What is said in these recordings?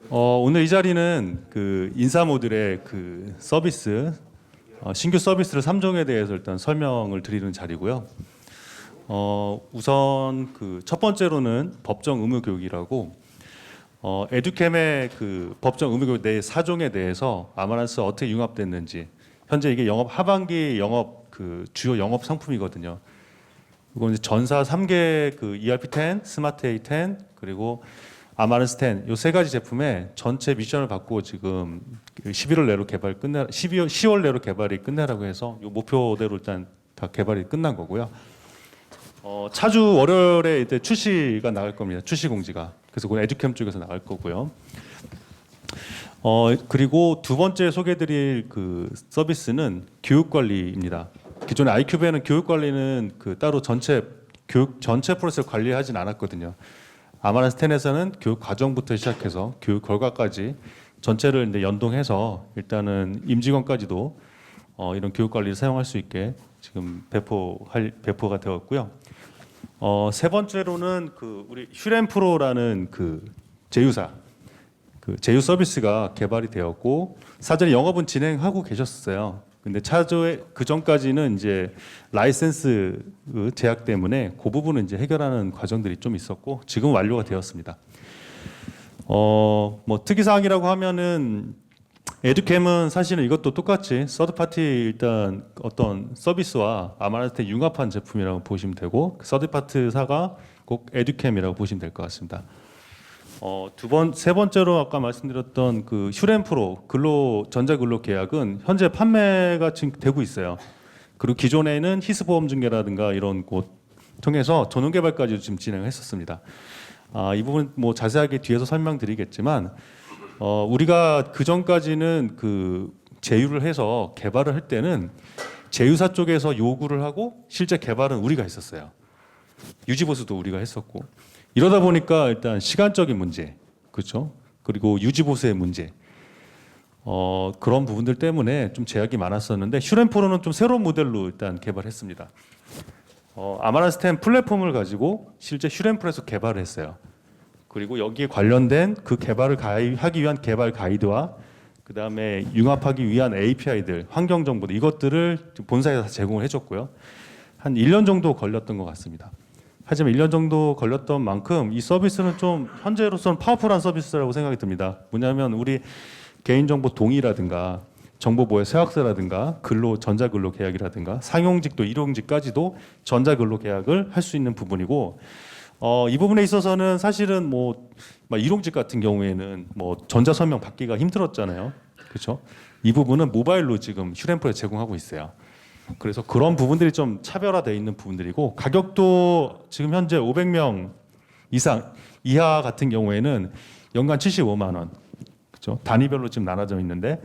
오늘 이 자리는 그 인사 모듈의 그 서비스, 신규 서비스를 3종에 대해서 일단 설명을 드리는 자리고요. 우선 그 첫 번째로는 법정 의무 교육이라고 에듀캠의 그 법정 의무 교육 내 4종에 대해서 아마란스 어떻게 융합됐는지, 현재 이게 영업 하반기 영업 그 주요 영업 상품이거든요. 이건 이제 전사 3개 그 ERP10, 스마트 A10 그리고 아마란스 10 요 세 가지 제품의 전체 미션을 받고 지금 11월 내로 개발 끝내 10월 내로 개발이 끝내라고 해서 요 목표대로 일단 다 개발이 끝난 거고요. 차주 월요일에 이때 출시가 나갈 겁니다. 출시 공지가. 그래서 그건 에듀캠 쪽에서 나갈 거고요. 그리고 두 번째 소개드릴 그 서비스는 교육 관리입니다. 기존의 아이큐브에는 교육 관리는 그 따로 교육 전체 프로세스를 관리하진 않았거든요. 아마란스 10에서는 교육 과정부터 시작해서 교육 결과까지 전체를 이제 연동해서 일단은 임직원까지도 이런 교육 관리를 사용할 수 있게 지금 배포가 되었고요. 세 번째로는 그 우리 휴렌프로라는 그 제휴사, 그 제휴 서비스가 개발이 되었고 사전에 영업은 진행하고 계셨어요. 근데 차주의 그 전까지는 이제 라이센스 제약 때문에 그 부분은 이제 해결하는 과정들이 좀 있었고 지금 완료가 되었습니다. 뭐 특이 사항이라고 하면은 에듀캠은 사실은 이것도 똑같이 서드 파티 일단 어떤 서비스와 아마란스 융합한 제품이라고 보시면 되고 서드 파트사가 꼭 에듀캠이라고 보시면 될 것 같습니다. 세 번째로 아까 말씀드렸던 그 휴렌프로 전자근로 계약은 현재 판매가 지금 되고 있어요. 그리고 기존에는 히스보험중개라든가 이런 곳 통해서 전용 개발까지 지금 진행했었습니다. 이 부분 뭐 자세하게 뒤에서 설명드리겠지만 우리가 그 전까지는 그 제휴를 해서 개발을 할 때는 제휴사 쪽에서 요구를 하고 실제 개발은 우리가 했었어요. 유지보수도 우리가 했었고 이러다 보니까 일단 시간적인 문제, 그렇죠? 그리고 유지보수의 문제, 그런 부분들 때문에 좀 제약이 많았었는데 휴렌프로는 좀 새로운 모델로 일단 개발했습니다. 아마란스 10 플랫폼을 가지고 실제 휴렌프로에서 개발을 했어요. 그리고 여기에 관련된 그 개발을 하기 위한 개발 가이드와 그 다음에 융합하기 위한 API들, 환경 정보들 이것들을 본사에서 다 제공을 해줬고요. 한 1년 정도 걸렸던 것 같습니다. 하지만 1년 정도 걸렸던 만큼 이 서비스는 좀 현재로서는 파워풀한 서비스라고 생각이 듭니다. 뭐냐면 우리 개인정보 동의라든가 정보보호 서약서라든가 전자근로 계약이라든가 상용직도 일용직까지도 전자근로 계약을 할 수 있는 부분이고 이 부분에 있어서는 사실은 뭐 일용직 같은 경우에는 뭐 전자서명 받기가 힘들었잖아요. 그렇죠? 이 부분은 모바일로 지금 휴렌프로에 제공하고 있어요. 그래서 그런 부분들이 좀 차별화되어 있는 부분들이고 가격도 지금 현재 500명 이하 같은 경우에는 연간 75만 원, 그렇죠? 단위별로 지금 나눠져 있는데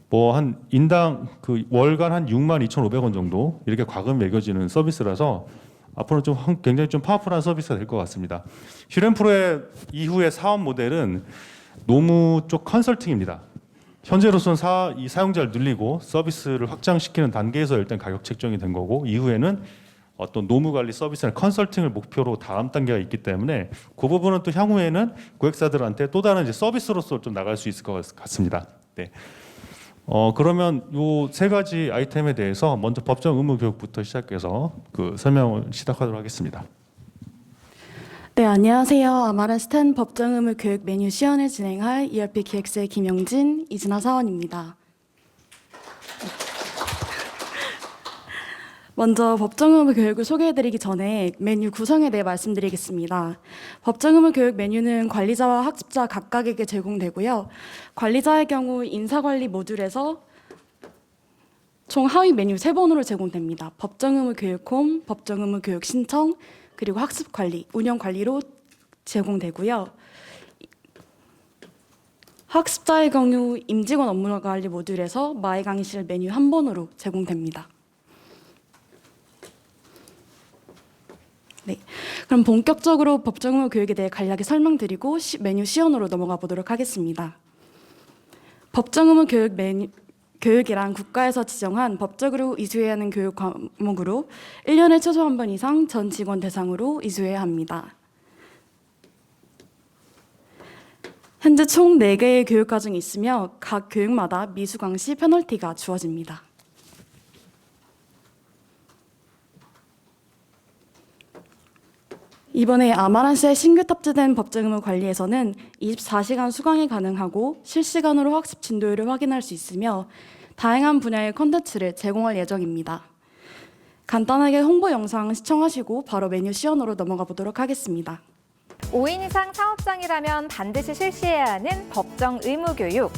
뭐 한 인당 그 월간 한 62,500원 정도 이렇게 과금 매겨지는 서비스라서 앞으로 좀 굉장히 좀 파워풀한 서비스가 될 것 같습니다. 휴렌프로의 이후의 사업 모델은 노무 쪽 컨설팅입니다. 현재로서는 이 사용자를 늘리고 서비스를 확장시키는 단계에서 일단 가격 책정이 된 거고 이후에는 어떤 노무 관리 서비스나 컨설팅을 목표로 다음 단계가 있기 때문에 그 부분은 또 향후에는 고객사들한테 또 다른 이제 서비스로서 좀 나갈 수 있을 것 같습니다. 네. 그러면 요 세 가지 아이템에 대해서 먼저 법정 의무 교육부터 시작해서 그 설명을 시작하도록 하겠습니다. 네, 안녕하세요. 아마란스 10 법정 의무 교육 메뉴 시연을 진행할 ERP 기획사의 김영진, 이진아 사원입니다. 먼저 법정 의무 교육을 소개해드리기 전에 메뉴 구성에 대해 말씀드리겠습니다. 법정 의무 교육 메뉴는 관리자와 학습자 각각에게 제공되고요. 관리자의 경우 인사관리 모듈에서 총 하위 메뉴 3번으로 제공됩니다. 법정 의무 교육 홈, 법정 의무 교육 신청, 그리고 학습 관리, 운영 관리로 제공되고요. 학습자의 경우 임직원 업무 관리 모듈에서 마이 강의실 메뉴 1번으로 제공됩니다. 네, 그럼 본격적으로 법정 의무 교육에 대해 간략히 설명드리고 메뉴 시연으로 넘어가 보도록 하겠습니다. 법정 의무 교육이란 국가에서 지정한 법적으로 이수해야 하는 교육 과목으로 1년에 최소 한 번 이상 전 직원 대상으로 이수해야 합니다. 현재 총 4개의 교육과정이 있으며 각 교육마다 미수강 시 페널티가 주어집니다. 이번에 아마란스에 신규 탑재된 법정 의무 관리에서는 24시간 수강이 가능하고 실시간으로 학습 진도율을 확인할 수 있으며 다양한 분야의 콘텐츠를 제공할 예정입니다. 간단하게 홍보 영상 시청하시고 바로 메뉴 시연으로 넘어가 보도록 하겠습니다. 5인 이상 사업장이라면 반드시 실시해야 하는 법정 의무 교육.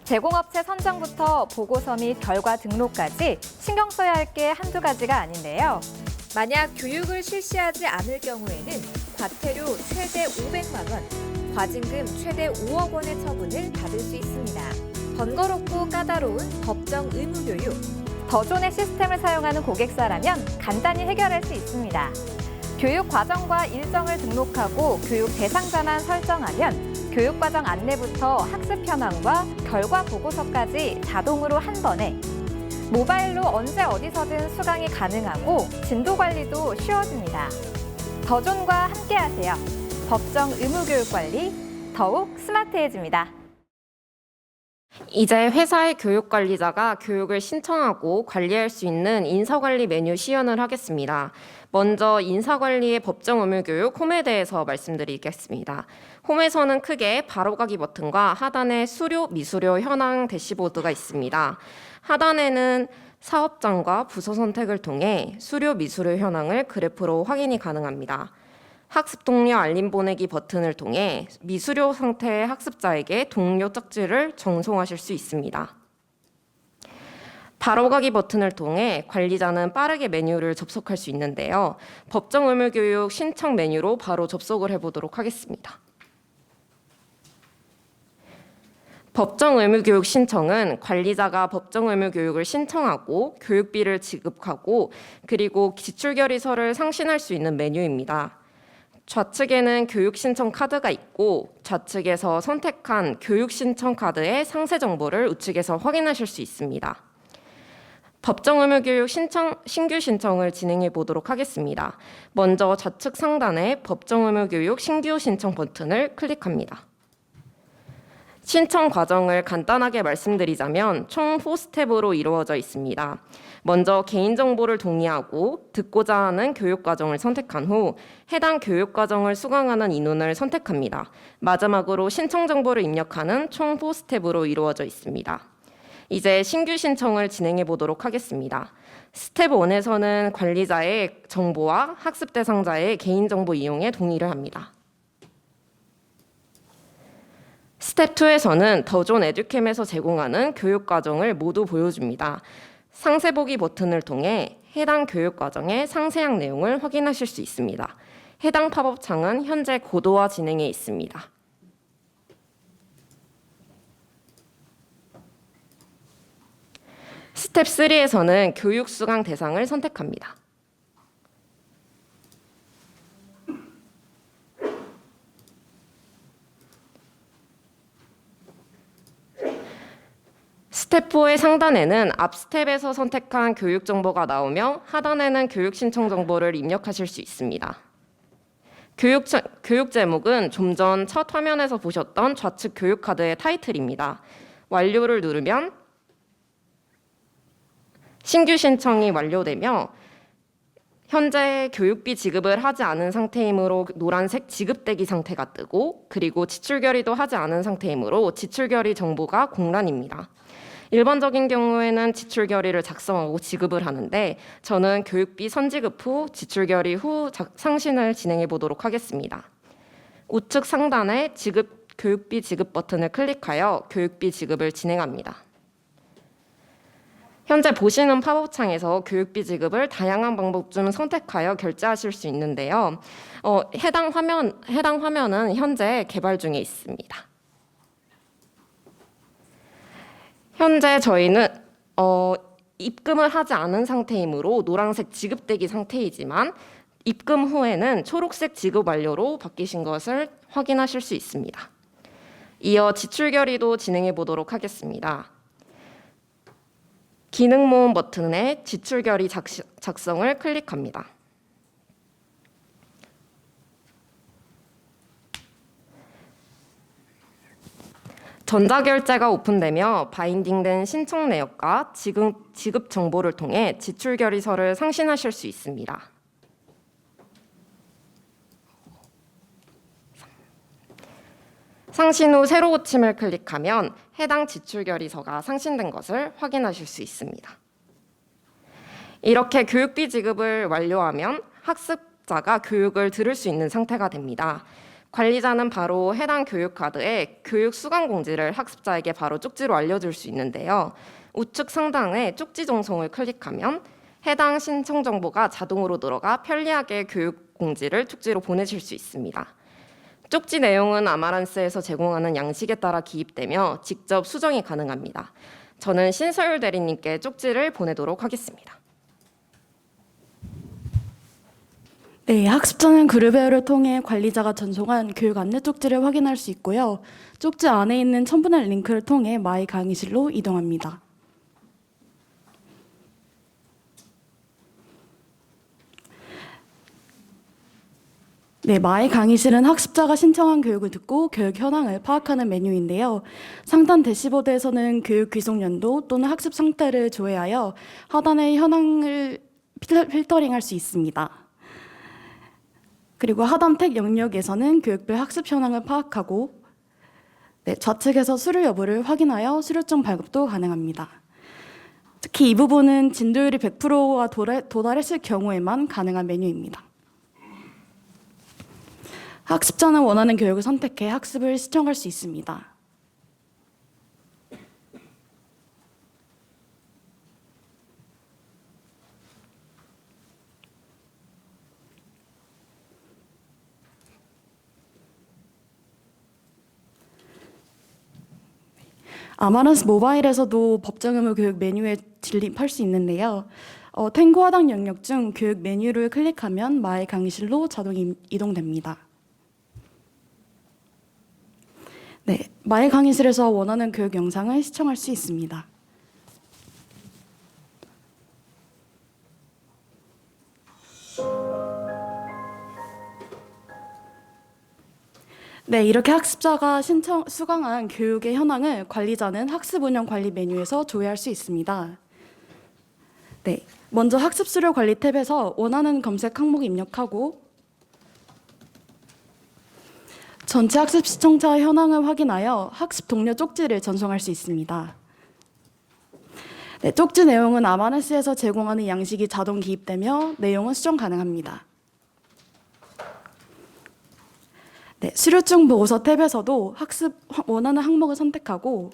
제공업체 선정부터 보고서 및 결과 등록까지 신경 써야 할 게 한두 가지가 아닌데요. 만약 교육을 실시하지 않을 경우에는 과태료 최대 500만 원, 과징금 최대 5억 원의 처분을 받을 수 있습니다. 번거롭고 까다로운 법정 의무 교육. 더존의 시스템을 사용하는 고객사라면 간단히 해결할 수 있습니다. 교육 과정과 일정을 등록하고 교육 대상자만 설정하면 교육과정 안내부터 학습 현황과 결과 보고서까지 자동으로 한 번에 모바일로 언제 어디서든 수강이 가능하고 진도 관리도 쉬워집니다. 더존과 함께하세요. 법정 의무교육관리 더욱 스마트해집니다. 이제 회사의 교육관리자가 교육을 신청하고 관리할 수 있는 인사관리 메뉴 시연을 하겠습니다. 먼저 인사관리의 법정 의무 교육 홈에 대해서 말씀드리겠습니다. 홈에서는 크게 바로가기 버튼과 하단에 수료, 미수료 현황 대시보드가 있습니다. 하단에는 사업장과 부서 선택을 통해 수료, 미수료 현황을 그래프로 확인이 가능합니다. 학습 동료 알림 보내기 버튼을 통해 미수료 상태의 학습자에게 동료 쪽지를 전송하실 수 있습니다. 바로가기 버튼을 통해 관리자는 빠르게 메뉴를 접속할 수 있는데요. 법정 의무 교육 신청 메뉴로 바로 접속을 해보도록 하겠습니다. 법정 의무 교육 신청은 관리자가 법정 의무 교육을 신청하고 교육비를 지급하고 그리고 지출 결의서를 상신할 수 있는 메뉴입니다. 좌측에는 교육 신청 카드가 있고 좌측에서 선택한 교육 신청 카드의 상세 정보를 우측에서 확인하실 수 있습니다. 법정 의무 교육 신규 신청을 진행해 보도록 하겠습니다. 먼저 좌측 상단에 법정 의무 교육 신규 신청 버튼을 클릭합니다. 신청 과정을 간단하게 말씀드리자면 총 4스텝으로 이루어져 있습니다. 먼저 개인정보를 동의하고 듣고자 하는 교육과정을 선택한 후 해당 교육과정을 수강하는 인원을 선택합니다. 마지막으로 신청 정보를 입력하는 총 4스텝으로 이루어져 있습니다. 이제 신규 신청을 진행해 보도록 하겠습니다. 스텝 1에서는 관리자의 정보와 학습 대상자의 개인정보 이용에 동의를 합니다. 스텝 2에서는 더존 에듀캠에서 제공하는 교육과정을 모두 보여줍니다. 상세 보기 버튼을 통해 해당 교육과정의 상세한 내용을 확인하실 수 있습니다. 해당 팝업창은 현재 고도화 진행에 있습니다. 스텝 3에서는 교육 수강 대상을 선택합니다. 스텝 4의 상단에는 앞 스텝에서 선택한 교육 정보가 나오며 하단에는 교육 신청 정보를 입력하실 수 있습니다. 교육 제목은 좀 전 첫 화면에서 보셨던 좌측 교육 카드의 타이틀입니다. 완료를 누르면 신규 신청이 완료되며 현재 교육비 지급을 하지 않은 상태이므로 노란색 지급대기 상태가 뜨고 그리고 지출 결의도 하지 않은 상태이므로 지출 결의 정보가 공란입니다. 일반적인 경우에는 지출 결의를 작성하고 지급을 하는데 저는 교육비 선지급 후 지출 결의 후 상신을 진행해 보도록 하겠습니다. 우측 상단에 교육비 지급 버튼을 클릭하여 교육비 지급을 진행합니다. 현재 보시는 팝업창에서 교육비 지급을 다양한 방법 중 선택하여 결제하실 수 있는데요. 해당 화면은 현재 개발 중에 있습니다. 현재 저희는 입금을 하지 않은 상태이므로 노란색 지급대기 상태이지만 입금 후에는 초록색 지급 완료로 바뀌신 것을 확인하실 수 있습니다. 이어 지출 결의도 진행해 보도록 하겠습니다. 기능 모음 버튼에 지출 결의 작성을 클릭합니다. 전자결제가 오픈되며 바인딩된 신청 내역과 지급 정보를 통해 지출 결의서를 상신하실 수 있습니다. 상신 후 새로 고침을 클릭하면 해당 지출 결의서가 상신된 것을 확인하실 수 있습니다. 이렇게 교육비 지급을 완료하면 학습자가 교육을 들을 수 있는 상태가 됩니다. 관리자는 바로 해당 교육카드에 교육 수강 공지를 학습자에게 바로 쪽지로 알려줄 수 있는데요. 우측 상단에 쪽지 전송을 클릭하면 해당 신청 정보가 자동으로 들어가 편리하게 교육 공지를 쪽지로 보내실 수 있습니다. 쪽지 내용은 아마란스에서 제공하는 양식에 따라 기입되며 직접 수정이 가능합니다. 저는 신서율 대리님께 쪽지를 보내도록 하겠습니다. 네, 학습자는 그룹웨어를 통해 관리자가 전송한 교육 안내 쪽지를 확인할 수 있고요. 쪽지 안에 있는 첨부된 링크를 통해 마이 강의실로 이동합니다. 네, 마이 강의실은 학습자가 신청한 교육을 듣고 교육 현황을 파악하는 메뉴인데요. 상단 대시보드에서는 교육 귀속 연도 또는 학습 상태를 조회하여 하단의 현황을 필터링할 수 있습니다. 그리고 하단 택 영역에서는 교육별 학습 현황을 파악하고 좌측에서 수료 여부를 확인하여 수료증 발급도 가능합니다. 특히 이 부분은 진도율이 100%와 도달했을 경우에만 가능한 메뉴입니다. 학습자는 원하는 교육을 선택해 학습을 시청할 수 있습니다. 아마란스 모바일에서도 법정 의무 교육 메뉴에 진입할 수 있는데요. 탱고 하단 영역 중 교육 메뉴를 클릭하면 마이 강의실로 자동 이동됩니다. 네, 마이 강의실에서 원하는 교육 영상을 시청할 수 있습니다. 네, 이렇게 학습자가 수강한 교육의 현황을 관리자는 학습 운영 관리 메뉴에서 조회할 수 있습니다. 네, 먼저 학습 수료 관리 탭에서 원하는 검색 항목 입력하고 전체 학습 시청자 현황을 확인하여 학습 동료 쪽지를 전송할 수 있습니다. 네, 쪽지 내용은 아마란스에서 제공하는 양식이 자동 기입되며 내용은 수정 가능합니다. 네, 수료증 보고서 탭에서도 학습 원하는 항목을 선택하고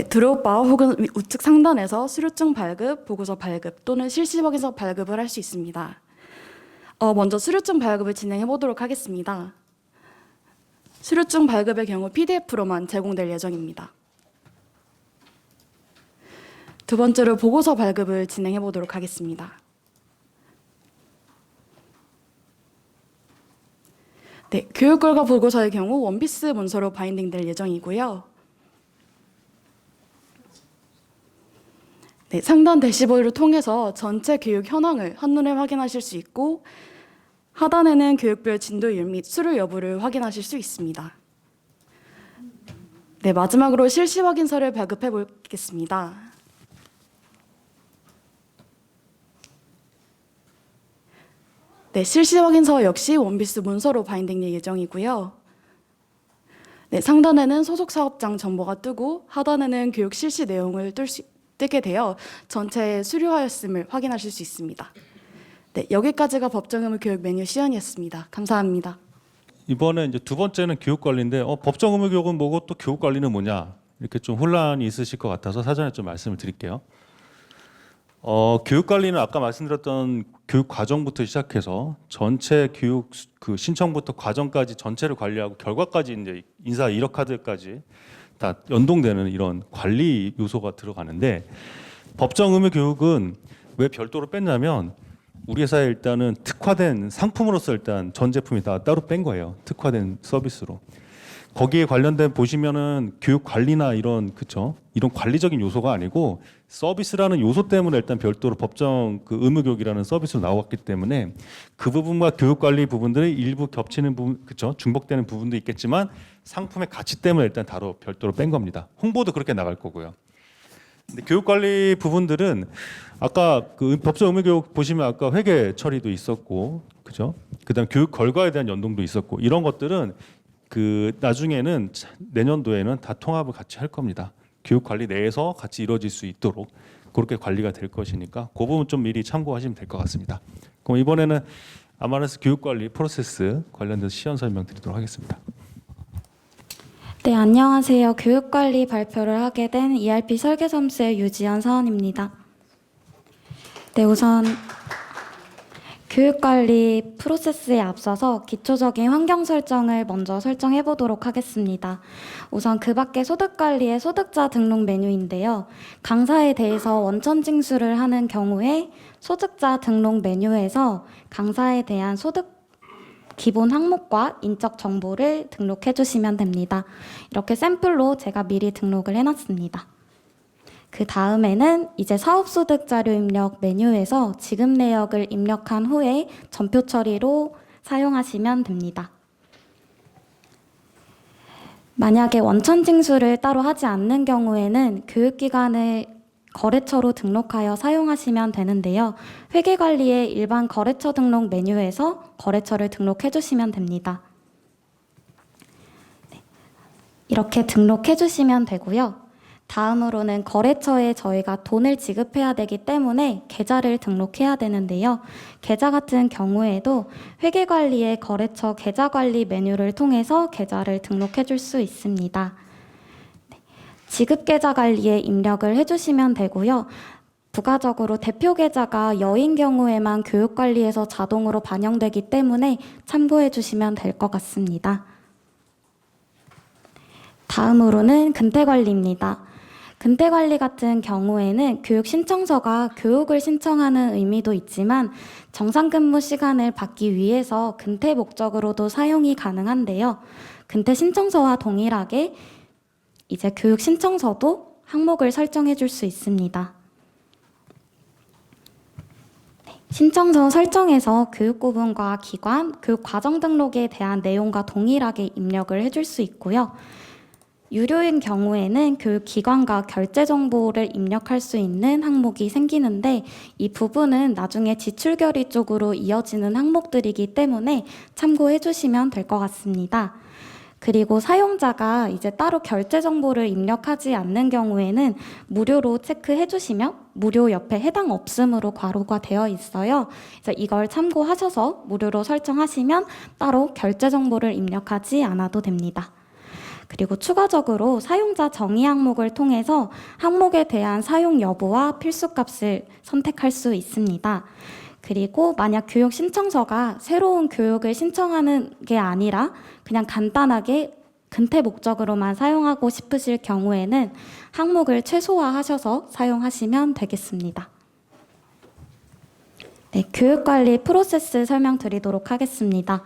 드롭바 혹은 우측 상단에서 수료증 발급, 보고서 발급 또는 실시 확인서 발급을 할 수 있습니다. 먼저 수료증 발급을 진행해 보도록 하겠습니다. 수료증 발급의 경우 PDF로만 제공될 예정입니다. 두 번째로 보고서 발급을 진행해 보도록 하겠습니다. 네, 교육 결과 보고서의 경우 원피스 문서로 바인딩될 예정이고요. 네, 상단 대시보드를 통해서 전체 교육 현황을 한눈에 확인하실 수 있고 하단에는 교육별 진도율 및 수료 여부를 확인하실 수 있습니다. 네, 마지막으로 실시 확인서를 발급해 보겠습니다. 네, 실시 확인서 역시 원피스 문서로 바인딩될 예정이고요. 네, 상단에는 소속 사업장 정보가 뜨고 하단에는 교육 실시 내용을 뜨게 되어 전체 수료하였음을 확인하실 수 있습니다. 네, 여기까지가 법정 의무 교육 메뉴 시연이었습니다. 감사합니다. 이번에 이제 두 번째는 교육 관리인데 법정 의무 교육은 뭐고 또 교육 관리는 뭐냐 이렇게 좀 혼란이 있으실 것 같아서 사전에 좀 말씀을 드릴게요. 교육 관리는 아까 말씀드렸던 교육 과정부터 시작해서 전체 교육 그 신청부터 과정까지 전체를 관리하고 결과까지 이제 인사 이력 카드까지 다 연동되는 이런 관리 요소가 들어가는데 법정 의무 교육은 왜 별도로 뺐냐면 우리 회사에 일단은 특화된 상품으로서 일단 전 제품이 다 따로 뺀 거예요. 특화된 서비스로. 거기에 관련된 보시면은 교육 관리나 이런 그쵸? 이런 관리적인 요소가 아니고 서비스라는 요소 때문에 일단 별도로 법정 그 의무교육이라는 서비스로 나왔기 때문에 그 부분과 교육 관리 부분들이 일부 겹치는 부분 그쵸? 중복되는 부분도 있겠지만 상품의 가치 때문에 일단 따로 별도로 뺀 겁니다. 홍보도 그렇게 나갈 거고요. 근데 교육 관리 부분들은 아까 그 법정 의무교육 보시면 아까 회계 처리도 있었고 그죠? 그다음 교육 결과에 대한 연동도 있었고 이런 것들은 그 나중에는 내년도에는 다 통합을 같이 할 겁니다. 교육 관리 내에서 같이 이루어질 수 있도록 그렇게 관리가 될 것이니까 그 부분 좀 미리 참고하시면 될 것 같습니다. 그럼 이번에는 아마레스 교육 관리 프로세스 관련돼서 시연 설명드리도록 하겠습니다. 네, 안녕하세요. 교육관리 발표를 하게 된 ERP 설계점수의 유지연 사원입니다. 네, 우선 교육관리 프로세스에 앞서서 기초적인 환경 설정을 먼저 설정해 보도록 하겠습니다. 우선 그 밖에 소득관리의 소득자 등록 메뉴인데요. 강사에 대해서 원천 징수를 하는 경우에 소득자 등록 메뉴에서 강사에 대한 소득 기본 항목과 인적 정보를 등록해 주시면 됩니다. 이렇게 샘플로 제가 미리 등록을 해놨습니다. 그 다음에는 이제 사업소득 자료 입력 메뉴에서 지급 내역을 입력한 후에 전표 처리로 사용하시면 됩니다. 만약에 원천 징수를 따로 하지 않는 경우에는 교육기관을 거래처로 등록하여 사용하시면 되는데요. 회계관리의 일반 거래처 등록 메뉴에서 거래처를 등록해 주시면 됩니다. 이렇게 등록해 주시면 되고요. 다음으로는 거래처에 저희가 돈을 지급해야 되기 때문에 계좌를 등록해야 되는데요. 계좌 같은 경우에도 회계관리의 거래처 계좌관리 메뉴를 통해서 계좌를 등록해 줄 수 있습니다. 지급계좌 관리에 입력을 해주시면 되고요. 부가적으로 대표 계좌가 여인 경우에만 교육관리에서 자동으로 반영되기 때문에 참고해 주시면 될 것 같습니다. 다음으로는 근태관리입니다. 근태관리 같은 경우에는 교육 신청서가 교육을 신청하는 의미도 있지만 정상근무 시간을 받기 위해서 근태 목적으로도 사용이 가능한데요. 근태 신청서와 동일하게 이제 교육 신청서도 항목을 설정해 줄 수 있습니다. 신청서 설정에서 교육구분과 기관, 교육 과정 등록에 대한 내용과 동일하게 입력을 해줄 수 있고요. 유료인 경우에는 교육기관과 결제 정보를 입력할 수 있는 항목이 생기는데 이 부분은 나중에 지출 결의 쪽으로 이어지는 항목들이기 때문에 참고해 주시면 될 것 같습니다. 그리고 사용자가 이제 따로 결제 정보를 입력하지 않는 경우에는 무료로 체크해 주시면 무료 옆에 해당 없음으로 괄호가 되어 있어요. 그래서 이걸 참고하셔서 무료로 설정하시면 따로 결제 정보를 입력하지 않아도 됩니다. 그리고 추가적으로 사용자 정의 항목을 통해서 항목에 대한 사용 여부와 필수값을 선택할 수 있습니다. 그리고 만약 교육 신청서가 새로운 교육을 신청하는 게 아니라 그냥 간단하게 근태 목적으로만 사용하고 싶으실 경우에는 항목을 최소화하셔서 사용하시면 되겠습니다. 네, 교육관리 프로세스 설명드리도록 하겠습니다.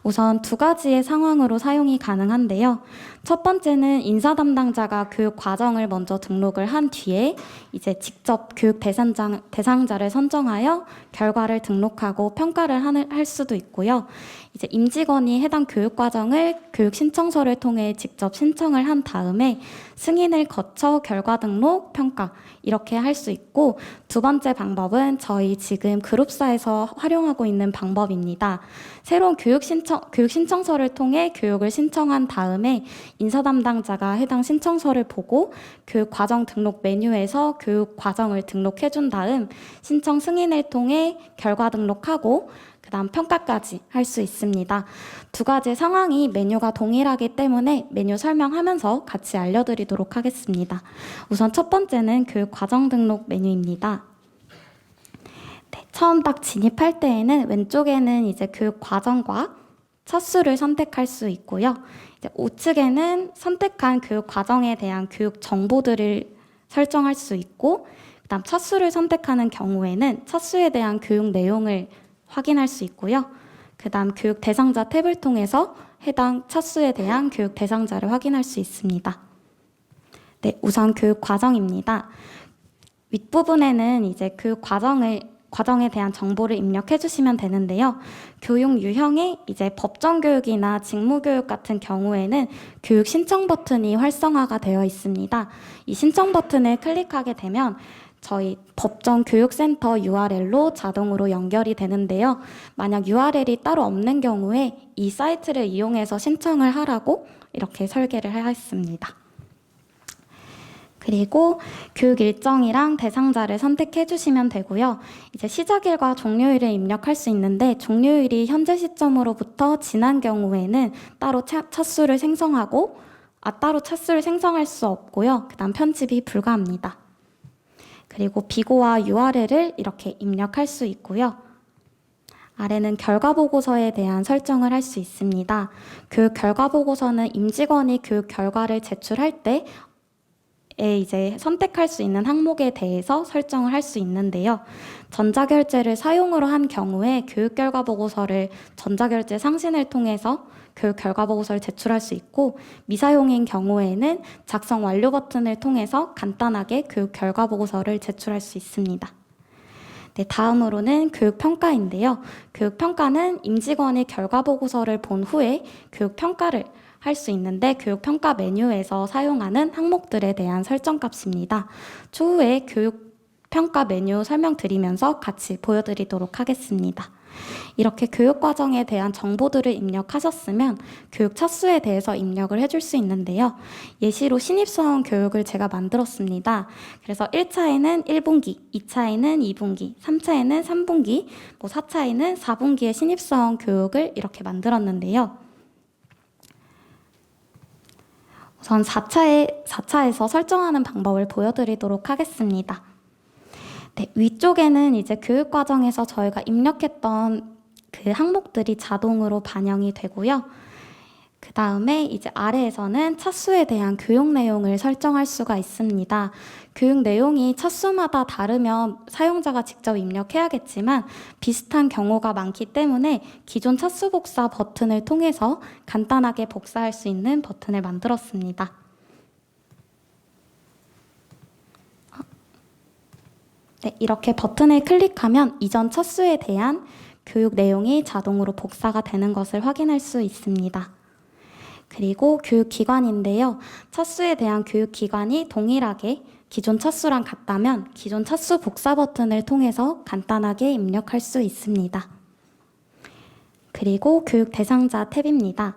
우선 두 가지의 상황으로 사용이 가능한데요. 첫 번째는 인사 담당자가 교육 과정을 먼저 등록을 한 뒤에 이제 직접 교육 대상자를 선정하여 결과를 등록하고 평가를 할 수도 있고요. 이제 임직원이 해당 교육 과정을 교육 신청서를 통해 직접 신청을 한 다음에 승인을 거쳐 결과 등록, 평가 이렇게 할 수 있고, 두 번째 방법은 저희 지금 그룹사에서 활용하고 있는 방법입니다. 새로운 교육 신청서를 통해 교육을 신청한 다음에 인사 담당자가 해당 신청서를 보고 교육 과정 등록 메뉴에서 교육 과정을 등록해 준 다음 신청 승인을 통해 결과 등록하고 그다음 평가까지 할 수 있습니다. 두 가지 상황이 메뉴가 동일하기 때문에 메뉴 설명하면서 같이 알려드리도록 하겠습니다. 우선 첫 번째는 교육 과정 등록 메뉴입니다. 네, 처음 딱 진입할 때에는 왼쪽에는 이제 교육 과정과 차수를 선택할 수 있고요. 이제 우측에는 선택한 교육 과정에 대한 교육 정보들을 설정할 수 있고, 그다음 차수를 선택하는 경우에는 차수에 대한 교육 내용을 확인할 수 있고요. 그다음 교육 대상자 탭을 통해서 해당 차수에 대한 교육 대상자를 확인할 수 있습니다. 네, 우선 교육 과정입니다. 윗부분에는 이제 교육 과정에 대한 정보를 입력해 주시면 되는데요. 교육 유형에 이제 법정 교육이나 직무 교육 같은 경우에는 교육 신청 버튼이 활성화가 되어 있습니다. 이 신청 버튼을 클릭하게 되면 저희 법정 교육센터 URL로 자동으로 연결이 되는데요. 만약 URL이 따로 없는 경우에 이 사이트를 이용해서 신청을 하라고 이렇게 설계를 하였습니다. 그리고 교육 일정이랑 대상자를 선택해 주시면 되고요. 이제 시작일과 종료일을 입력할 수 있는데 종료일이 현재 시점으로부터 지난 경우에는 따로 차수를 생성할 수 없고요. 그다음 편집이 불가합니다. 그리고 비고와 URL을 이렇게 입력할 수 있고요. 아래는 결과보고서에 대한 설정을 할 수 있습니다. 교육 결과보고서는 임직원이 교육 결과를 제출할 때 이제 선택할 수 있는 항목에 대해서 설정을 할 수 있는데요. 전자결제를 사용으로 한 경우에 교육결과보고서를 전자결제 상신을 통해서 교육결과보고서를 제출할 수 있고 미사용인 경우에는 작성 완료 버튼을 통해서 간단하게 교육결과보고서를 제출할 수 있습니다. 네, 다음으로는 교육평가인데요. 교육평가는 임직원이 결과보고서를 본 후에 교육평가를 할 수 있는데 교육평가 메뉴에서 사용하는 항목들에 대한 설정값입니다. 추후에 교육평가 메뉴 설명드리면서 같이 보여드리도록 하겠습니다. 이렇게 교육과정에 대한 정보들을 입력하셨으면 교육 차수에 대해서 입력을 해줄 수 있는데요. 예시로 신입사원 교육을 제가 만들었습니다. 그래서 1차에는 1분기, 2차에는 2분기, 3차에는 3분기, 4차에는 4분기의 신입사원 교육을 이렇게 만들었는데요. 우선 4차에서 설정하는 방법을 보여드리도록 하겠습니다. 네, 위쪽에는 이제 교육과정에서 저희가 입력했던 그 항목들이 자동으로 반영이 되고요. 그 다음에 이제 아래에서는 차수에 대한 교육 내용을 설정할 수가 있습니다. 교육 내용이 차수마다 다르면 사용자가 직접 입력해야겠지만 비슷한 경우가 많기 때문에 기존 차수 복사 버튼을 통해서 간단하게 복사할 수 있는 버튼을 만들었습니다. 네, 이렇게 버튼을 클릭하면 이전 차수에 대한 교육 내용이 자동으로 복사가 되는 것을 확인할 수 있습니다. 그리고 교육기관인데요. 차수에 대한 교육기관이 동일하게 기존 차수랑 같다면 기존 차수 복사 버튼을 통해서 간단하게 입력할 수 있습니다. 그리고 교육 대상자 탭입니다.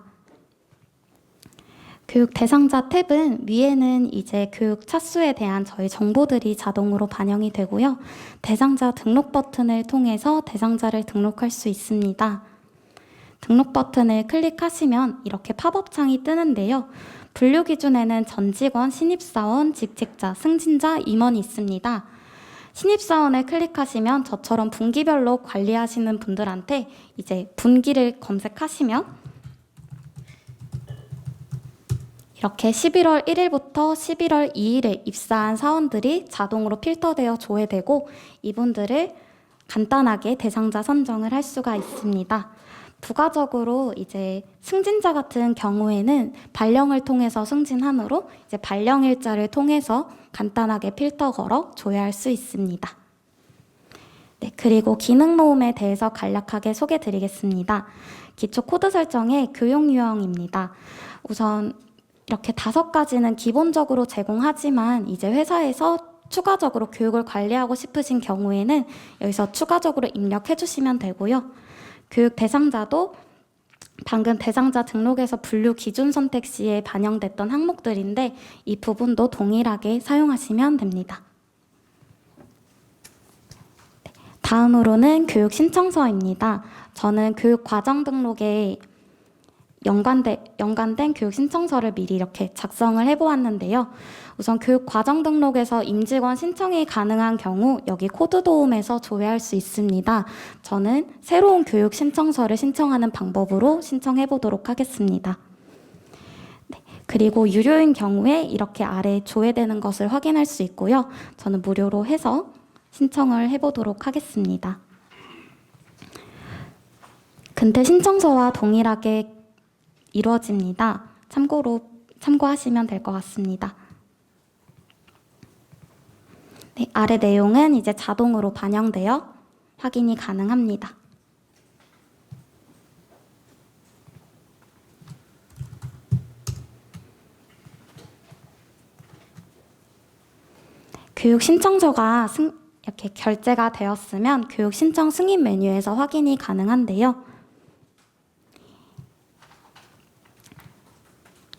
교육 대상자 탭은 위에는 이제 교육 차수에 대한 저희 정보들이 자동으로 반영이 되고요. 대상자 등록 버튼을 통해서 대상자를 등록할 수 있습니다. 등록 버튼을 클릭하시면 이렇게 팝업 창이 뜨는데요. 분류 기준에는 전 직원, 신입사원, 직책자, 승진자, 임원이 있습니다. 신입사원을 클릭하시면 저처럼 분기별로 관리하시는 분들한테 이제 분기를 검색하시면 이렇게 11월 1일부터 11월 2일에 입사한 사원들이 자동으로 필터되어 조회되고 이분들을 간단하게 대상자 선정을 할 수가 있습니다. 부가적으로 이제 승진자 같은 경우에는 발령을 통해서 승진하므로 이제 발령일자를 통해서 간단하게 필터 걸어 조회할 수 있습니다. 네, 그리고 기능 모음에 대해서 간략하게 소개해 드리겠습니다. 기초 코드 설정의 교육 유형입니다. 우선 이렇게 5가지는 기본적으로 제공하지만 이제 회사에서 추가적으로 교육을 관리하고 싶으신 경우에는 여기서 추가적으로 입력해 주시면 되고요. 교육 대상자도 방금 대상자 등록에서 분류 기준 선택 시에 반영됐던 항목들인데 이 부분도 동일하게 사용하시면 됩니다. 다음으로는 교육 신청서입니다. 저는 교육 과정 등록에 연관된 교육 신청서를 미리 이렇게 작성을 해보았는데요. 우선 교육 과정 등록에서 임직원 신청이 가능한 경우 여기 코드 도움에서 조회할 수 있습니다. 저는 새로운 교육 신청서를 신청하는 방법으로 신청해 보도록 하겠습니다. 네, 그리고 유료인 경우에 이렇게 아래 조회되는 것을 확인할 수 있고요. 저는 무료로 해서 신청을 해보도록 하겠습니다. 근태 신청서와 동일하게 이루어집니다. 참고하시면 될 것 같습니다. 네, 아래 내용은 이제 자동으로 반영되어 확인이 가능합니다. 교육 신청서가 이렇게 결제가 되었으면 교육 신청 승인 메뉴에서 확인이 가능한데요.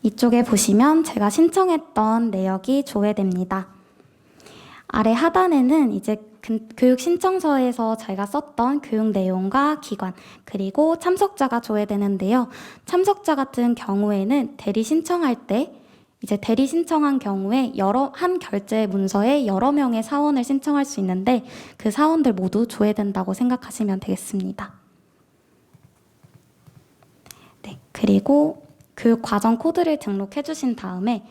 이쪽에 보시면 제가 신청했던 내역이 조회됩니다. 아래 하단에는 이제 교육 신청서에서 제가 썼던 교육 내용과 기관, 그리고 참석자가 조회되는데요. 참석자 같은 경우에는 대리 신청할 때 이제 대리 신청한 경우에 한 결제 문서에 여러 명의 사원을 신청할 수 있는데 그 사원들 모두 조회된다고 생각하시면 되겠습니다. 네, 그리고 교육 과정 코드를 등록해 주신 다음에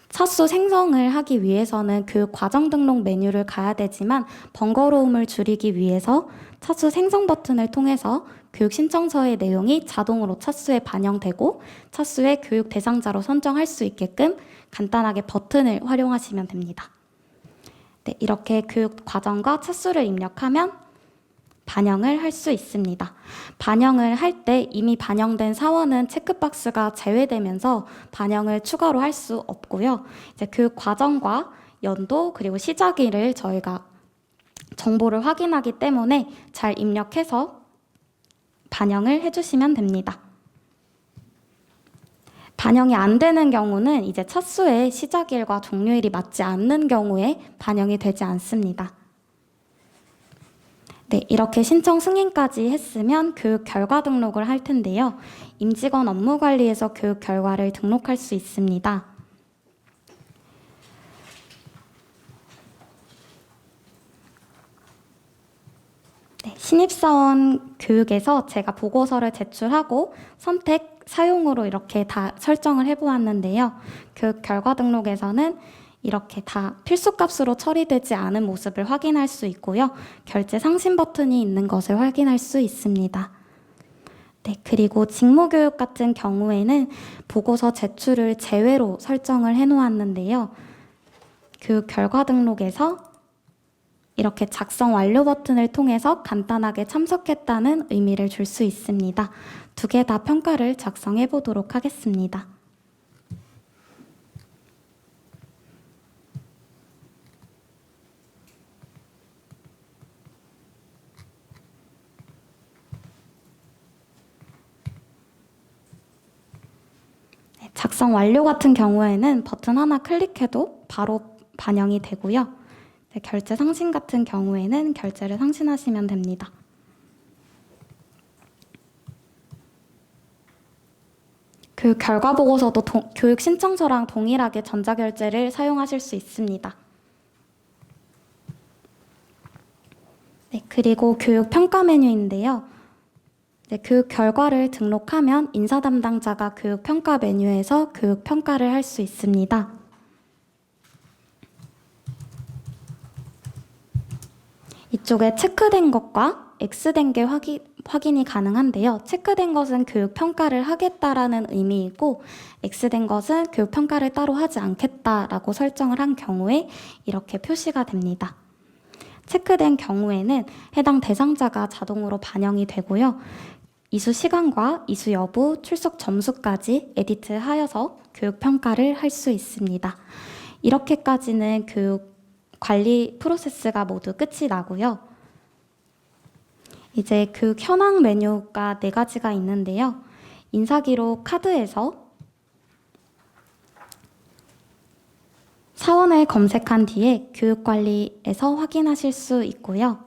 차수 생성을 하기 위해서는 교육 과정 등록 메뉴를 가야 되지만 번거로움을 줄이기 위해서 차수 생성 버튼을 통해서 교육 신청서의 내용이 자동으로 차수에 반영되고 차수의 교육 대상자로 선정할 수 있게끔 간단하게 버튼을 활용하시면 됩니다. 네, 이렇게 교육 과정과 차수를 입력하면 반영을 할 수 있습니다. 반영을 할 때 이미 반영된 사원은 체크박스가 제외되면서 반영을 추가로 할 수 없고요. 이제 교육 과정과 연도 그리고 시작일을 저희가 정보를 확인하기 때문에 잘 입력해서 반영을 해주시면 됩니다. 반영이 안 되는 경우는 이제 차수의 시작일과 종료일이 맞지 않는 경우에 반영이 되지 않습니다. 네, 이렇게 신청 승인까지 했으면 교육 결과 등록을 할 텐데요. 임직원 업무관리에서 교육 결과를 등록할 수 있습니다. 네, 신입사원 교육에서 제가 보고서를 제출하고 선택, 사용으로 이렇게 다 설정을 해보았는데요. 교육 결과 등록에서는 이렇게 다 필수값으로 처리되지 않은 모습을 확인할 수 있고요. 결제 상신 버튼이 있는 것을 확인할 수 있습니다. 네, 그리고 직무교육 같은 경우에는 보고서 제출을 제외로 설정을 해놓았는데요. 교육 결과 등록에서 이렇게 작성 완료 버튼을 통해서 간단하게 참석했다는 의미를 줄 수 있습니다. 두 개 다 평가를 작성해 보도록 하겠습니다. 작성 완료 같은 경우에는 버튼 하나 클릭해도 바로 반영이 되고요. 결제 상신 같은 경우에는 결제를 상신하시면 됩니다. 교육 결과 보고서도 교육 신청서랑 동일하게 전자결제를 사용하실 수 있습니다. 네, 그리고 교육 평가 메뉴인데요. 네, 교육 결과를 등록하면 인사 담당자가 교육 평가 메뉴에서 교육 평가를 할 수 있습니다. 이쪽에 체크된 것과 X된 게 확인이 가능한데요. 체크된 것은 교육 평가를 하겠다라는 의미이고 X된 것은 교육 평가를 따로 하지 않겠다라고 설정을 한 경우에 이렇게 표시가 됩니다. 체크된 경우에는 해당 대상자가 자동으로 반영이 되고요. 이수 시간과 이수 여부, 출석 점수까지 에디트하여서 교육 평가를 할 수 있습니다. 이렇게까지는 교육 관리 프로세스가 모두 끝이 나고요. 이제 교육 현황 메뉴가 4가지가 있는데요. 인사기록 카드에서 사원을 검색한 뒤에 교육관리에서 확인하실 수 있고요.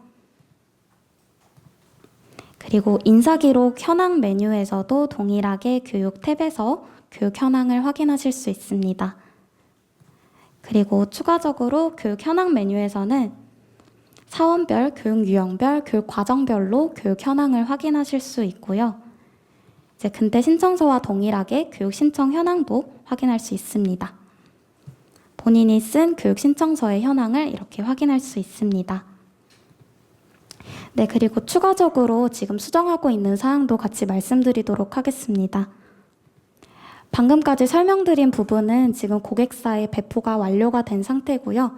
그리고 인사기록 현황 메뉴에서도 동일하게 교육 탭에서 교육 현황을 확인하실 수 있습니다. 그리고 추가적으로 교육 현황 메뉴에서는 사원별, 교육 유형별, 교육 과정별로 교육 현황을 확인하실 수 있고요. 이제 근태 신청서와 동일하게 교육 신청 현황도 확인할 수 있습니다. 본인이 쓴 교육 신청서의 현황을 이렇게 확인할 수 있습니다. 네, 그리고 추가적으로 지금 수정하고 있는 사항도 같이 말씀드리도록 하겠습니다. 방금까지 설명드린 부분은 지금 고객사에 배포가 완료가 된 상태고요.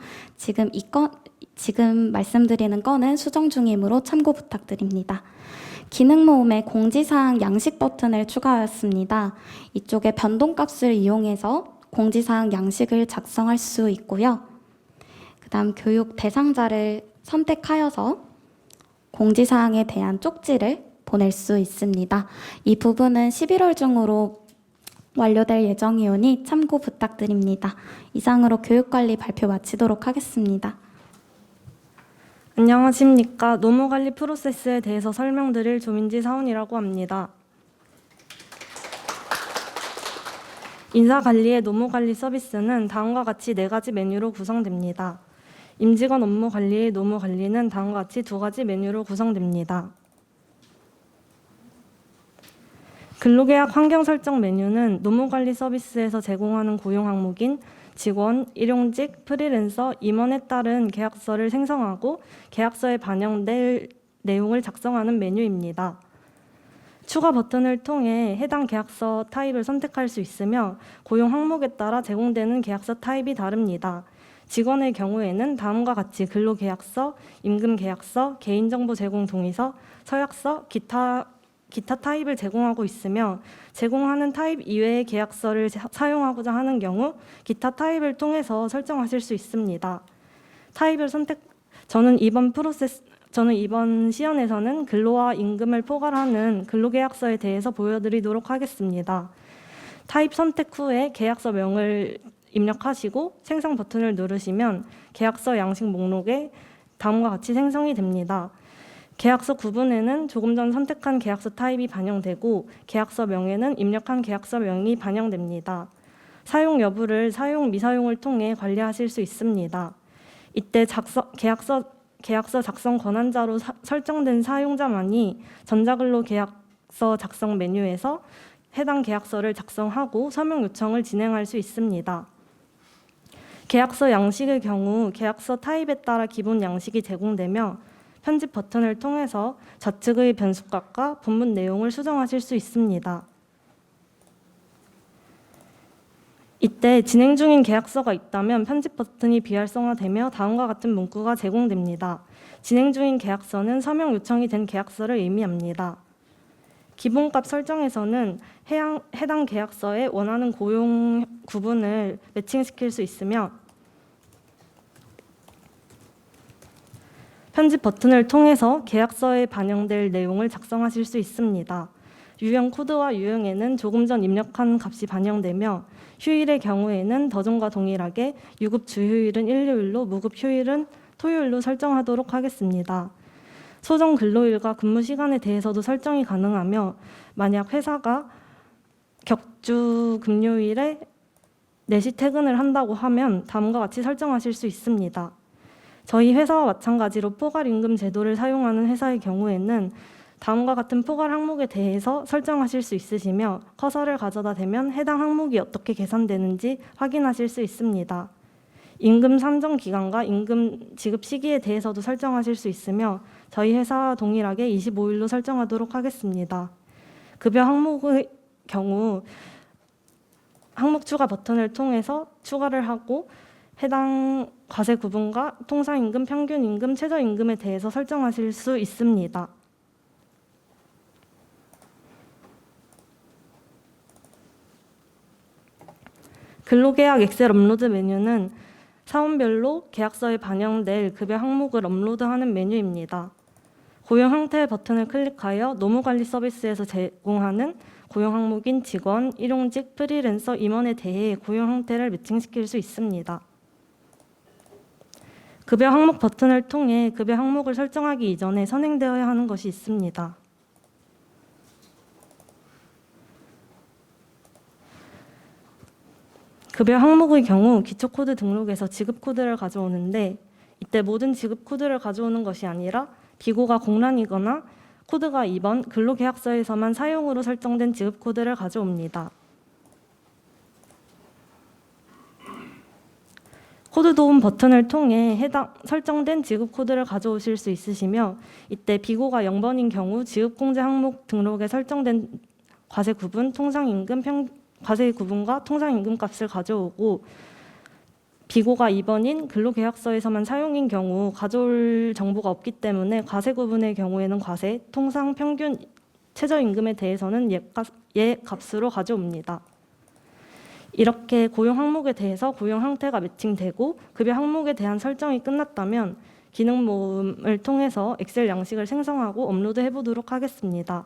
지금 말씀드리는 건은 수정 중이므로 참고 부탁드립니다. 기능 모음에 공지사항 양식 버튼을 추가하였습니다. 이쪽에 변동값을 이용해서 공지사항 양식을 작성할 수 있고요. 그다음 교육 대상자를 선택하여서 공지사항에 대한 쪽지를 보낼 수 있습니다. 이 부분은 11월 중으로 완료될 예정이오니 참고 부탁드립니다. 이상으로 교육관리 발표 마치도록 하겠습니다. 안녕하십니까. 노무관리 프로세스에 대해서 설명드릴 조민지 사원이라고 합니다. 인사관리의 노무관리 서비스는 다음과 같이 4가지 메뉴로 구성됩니다. 임직원 업무 관리의 노무관리는 다음과 같이 2가지 메뉴로 구성됩니다. 근로계약 환경 설정 메뉴는 노무관리 서비스에서 제공하는 고용 항목인 직원, 일용직, 프리랜서, 임원에 따른 계약서를 생성하고 계약서에 반영될 내용을 작성하는 메뉴입니다. 추가 버튼을 통해 해당 계약서 타입을 선택할 수 있으며 고용 항목에 따라 제공되는 계약서 타입이 다릅니다. 직원의 경우에는 다음과 같이 근로계약서, 임금계약서, 개인정보 제공 동의서, 서약서, 기타 타입을 제공하고 있으며 제공하는 타입 이외의 계약서를 사용하고자 하는 경우 기타 타입을 통해서 설정하실 수 있습니다. 타입을 저는 이번 시연에서는 근로와 임금을 포괄하는 근로계약서에 대해서 보여드리도록 하겠습니다. 타입 선택 후에 계약서명을 입력하시고 생성 버튼을 누르시면 계약서 양식 목록에 다음과 같이 생성이 됩니다. 계약서 구분에는 조금 전 선택한 계약서 타입이 반영되고 계약서 명에는 입력한 계약서 명이 반영됩니다. 사용 여부를 사용 미사용을 통해 관리하실 수 있습니다. 이때 계약서 작성 권한자로 설정된 사용자만이 전자근로 계약서 작성 메뉴에서 해당 계약서를 작성하고 서명 요청을 진행할 수 있습니다. 계약서 양식의 경우 계약서 타입에 따라 기본 양식이 제공되며 편집 버튼을 통해서 좌측의 변수값과 본문 내용을 수정하실 수 있습니다. 이때 진행 중인 계약서가 있다면 편집 버튼이 비활성화되며 다음과 같은 문구가 제공됩니다. 진행 중인 계약서는 서명 요청이 된 계약서를 의미합니다. 기본값 설정에서는 해당 계약서에 원하는 고용 구분을 매칭시킬 수 있으며 편집 버튼을 통해서 계약서에 반영될 내용을 작성하실 수 있습니다. 유형 코드와 유형에는 조금 전 입력한 값이 반영되며 휴일의 경우에는 더전과 동일하게 유급 주휴일은 일요일로 무급 휴일은 토요일로 설정하도록 하겠습니다. 소정 근로일과 근무 시간에 대해서도 설정이 가능하며 만약 회사가 격주 금요일에 4시 퇴근을 한다고 하면 다음과 같이 설정하실 수 있습니다. 저희 회사와 마찬가지로 포괄임금 제도를 사용하는 회사의 경우에는 다음과 같은 포괄 항목에 대해서 설정하실 수 있으시며 커서를 가져다 대면 해당 항목이 어떻게 계산되는지 확인하실 수 있습니다. 임금 산정 기간과 임금 지급 시기에 대해서도 설정하실 수 있으며 저희 회사와 동일하게 25일로 설정하도록 하겠습니다. 급여 항목의 경우 항목 추가 버튼을 통해서 추가를 하고 해당 과세 구분과 통상임금, 평균임금, 최저임금에 대해서 설정하실 수 있습니다. 근로계약 엑셀 업로드 메뉴는 사원별로 계약서에 반영될 급여 항목을 업로드하는 메뉴입니다. 고용 형태 버튼을 클릭하여 노무관리 서비스에서 제공하는 고용 항목인 직원, 일용직, 프리랜서, 임원에 대해 고용 형태를 매칭시킬 수 있습니다. 급여 항목 버튼을 통해 급여 항목을 설정하기 이전에 선행되어야 하는 것이 있습니다. 급여 항목의 경우 기초코드 등록에서 지급코드를 가져오는데 이때 모든 지급코드를 가져오는 것이 아니라 비고가 공란이거나 코드가 2번 근로계약서에서만 사용으로 설정된 지급코드를 가져옵니다. 코드 도움 버튼을 통해 해당 설정된 지급 코드를 가져오실 수 있으시며 이때 비고가 0번인 경우 지급공제 항목 등록에 설정된 과세 구분, 통상임금, 과세 구분과 통상 임금값을 가져오고 비고가 2번인 근로계약서에서만 사용인 경우 가져올 정보가 없기 때문에 과세 구분의 경우에는 과세, 통상 평균 최저임금에 대해서는 예값으로 가져옵니다. 이렇게 고용 항목에 대해서 고용 형태가 매칭되고 급여 항목에 대한 설정이 끝났다면 기능 모음을 통해서 엑셀 양식을 생성하고 업로드해 보도록 하겠습니다.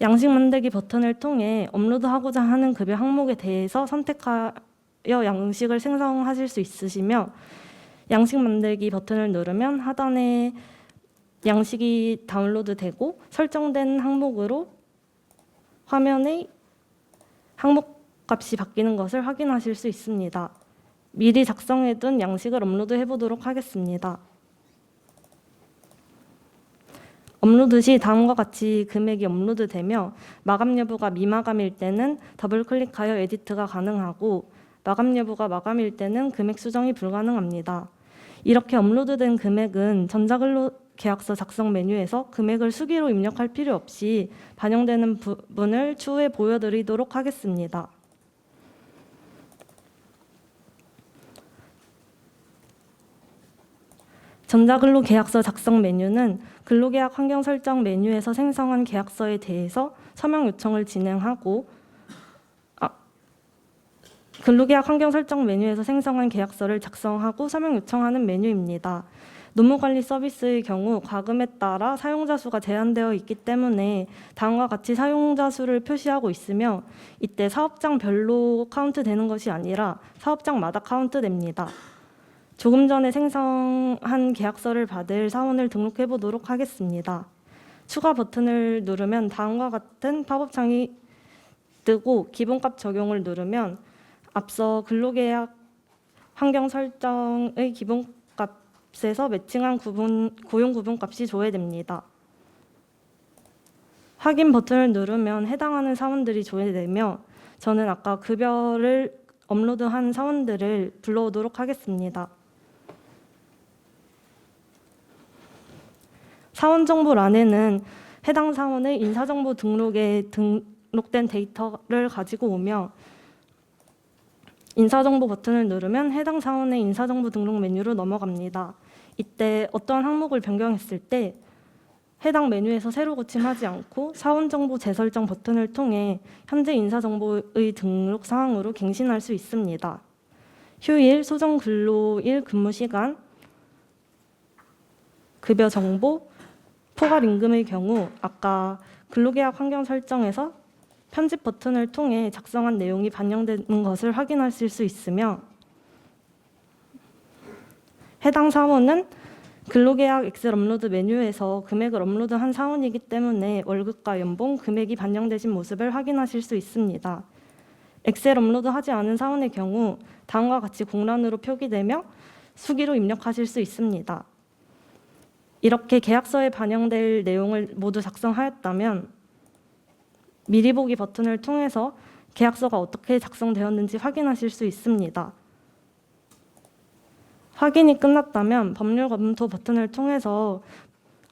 양식 만들기 버튼을 통해 업로드하고자 하는 급여 항목에 대해서 선택하여 양식을 생성하실 수 있으시며 양식 만들기 버튼을 누르면 하단에 양식이 다운로드되고 설정된 항목으로 화면에 항목 값이 바뀌는 것을 확인하실 수 있습니다. 미리 작성해둔 양식을 업로드해 보도록 하겠습니다. 업로드 시 다음과 같이 금액이 업로드되며 마감 여부가 미마감일 때는 더블 클릭하여 에디트가 가능하고 마감 여부가 마감일 때는 금액 수정이 불가능합니다. 이렇게 업로드된 금액은 전자근로계약서 작성 메뉴에서 금액을 수기로 입력할 필요 없이 반영되는 부분을 추후에 보여드리도록 하겠습니다. 전자근로계약서 작성 메뉴는 근로계약 환경 설정 메뉴에서 생성한 계약서에 대해서 서명 요청을 진행하고 근로계약 환경 설정 메뉴에서 생성한 계약서를 작성하고 서명 요청하는 메뉴입니다. 노무관리 서비스의 경우 과금에 따라 사용자 수가 제한되어 있기 때문에 다음과 같이 사용자 수를 표시하고 있으며 이때 사업장별로 카운트되는 것이 아니라 사업장마다 카운트됩니다. 조금 전에 생성한 계약서를 받을 사원을 등록해 보도록 하겠습니다. 추가 버튼을 누르면 다음과 같은 팝업창이 뜨고 기본값 적용을 누르면 앞서 근로계약 환경 설정의 기본값에서 매칭한 고용 구분값이 조회됩니다. 확인 버튼을 누르면 해당하는 사원들이 조회되며 저는 아까 급여를 업로드한 사원들을 불러오도록 하겠습니다. 사원정보란에는 해당 사원의 인사정보 등록에 등록된 데이터를 가지고 오며 인사정보 버튼을 누르면 해당 사원의 인사정보 등록 메뉴로 넘어갑니다. 이때 어떠한 항목을 변경했을 때 해당 메뉴에서 새로 고침하지 않고 사원정보 재설정 버튼을 통해 현재 인사정보의 등록 사항으로 갱신할 수 있습니다. 휴일, 소정근로일 근무시간, 급여 정보, 포괄 임금의 경우 아까 근로계약 환경 설정에서 편집 버튼을 통해 작성한 내용이 반영되는 것을 확인하실 수 있으며 해당 사원은 근로계약 엑셀 업로드 메뉴에서 금액을 업로드한 사원이기 때문에 월급과 연봉, 금액이 반영되신 모습을 확인하실 수 있습니다. 엑셀 업로드하지 않은 사원의 경우 다음과 같이 공란으로 표기되며 수기로 입력하실 수 있습니다. 이렇게 계약서에 반영될 내용을 모두 작성하였다면 미리 보기 버튼을 통해서 계약서가 어떻게 작성되었는지 확인하실 수 있습니다. 확인이 끝났다면 법률 검토 버튼을 통해서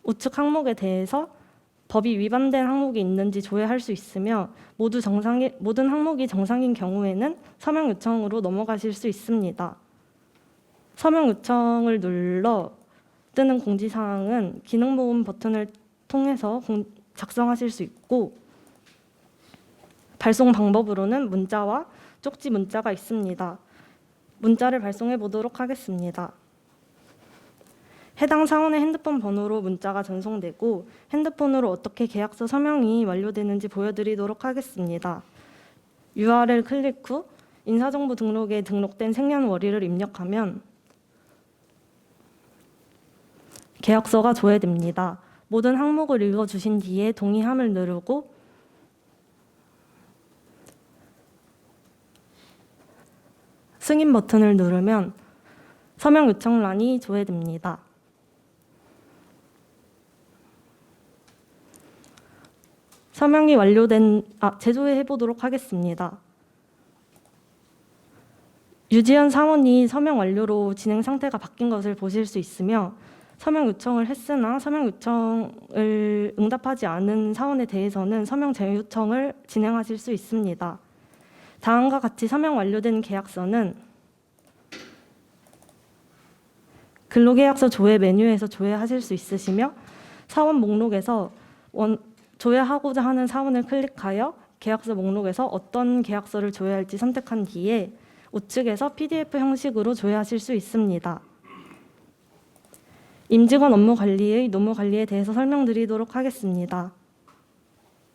우측 항목에 대해서 법이 위반된 항목이 있는지 조회할 수 있으며 모든 항목이 정상인 경우에는 서명 요청으로 넘어가실 수 있습니다. 서명 요청을 눌러 뜨는 공지사항은 기능 모음 버튼을 통해서 작성하실 수 있고 발송 방법으로는 문자와 쪽지 문자가 있습니다. 문자를 발송해 보도록 하겠습니다. 해당 사원의 핸드폰 번호로 문자가 전송되고 핸드폰으로 어떻게 계약서 서명이 완료되는지 보여드리도록 하겠습니다. URL 클릭 후 인사정보 등록에 등록된 생년월일을 입력하면 계약서가 조회됩니다. 모든 항목을 읽어주신 뒤에 동의함을 누르고 승인 버튼을 누르면 서명 요청란이 조회됩니다. 서명이 완료된 재조회해 보도록 하겠습니다. 유지연 사원이 서명 완료로 진행 상태가 바뀐 것을 보실 수 있으며 서명 요청을 했으나 서명 요청을 응답하지 않은 사원에 대해서는 서명 재요청을 진행하실 수 있습니다. 다음과 같이 서명 완료된 계약서는 근로계약서 조회 메뉴에서 조회하실 수 있으시며 사원 목록에서 조회하고자 하는 사원을 클릭하여 계약서 목록에서 어떤 계약서를 조회할지 선택한 뒤에 우측에서 PDF 형식으로 조회하실 수 있습니다. 임직원 업무 관리의 노무 관리에 대해서 설명드리도록 하겠습니다.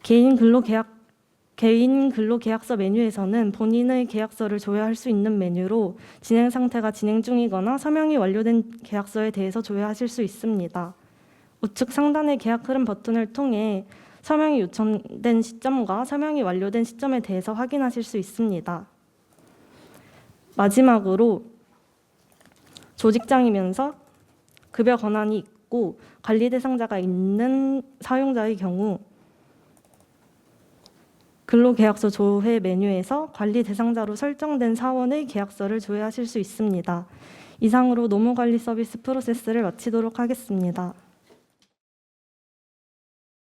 개인 근로계약서 메뉴에서는 본인의 계약서를 조회할 수 있는 메뉴로 진행 상태가 진행 중이거나 서명이 완료된 계약서에 대해서 조회하실 수 있습니다. 우측 상단의 계약 흐름 버튼을 통해 서명이 요청된 시점과 서명이 완료된 시점에 대해서 확인하실 수 있습니다. 마지막으로 조직장이면서 급여 권한이 있고 관리 대상자가 있는 사용자의 경우 근로계약서 조회 메뉴에서 관리 대상자로 설정된 사원의 계약서를 조회하실 수 있습니다. 이상으로 노무관리 서비스 프로세스를 마치도록 하겠습니다.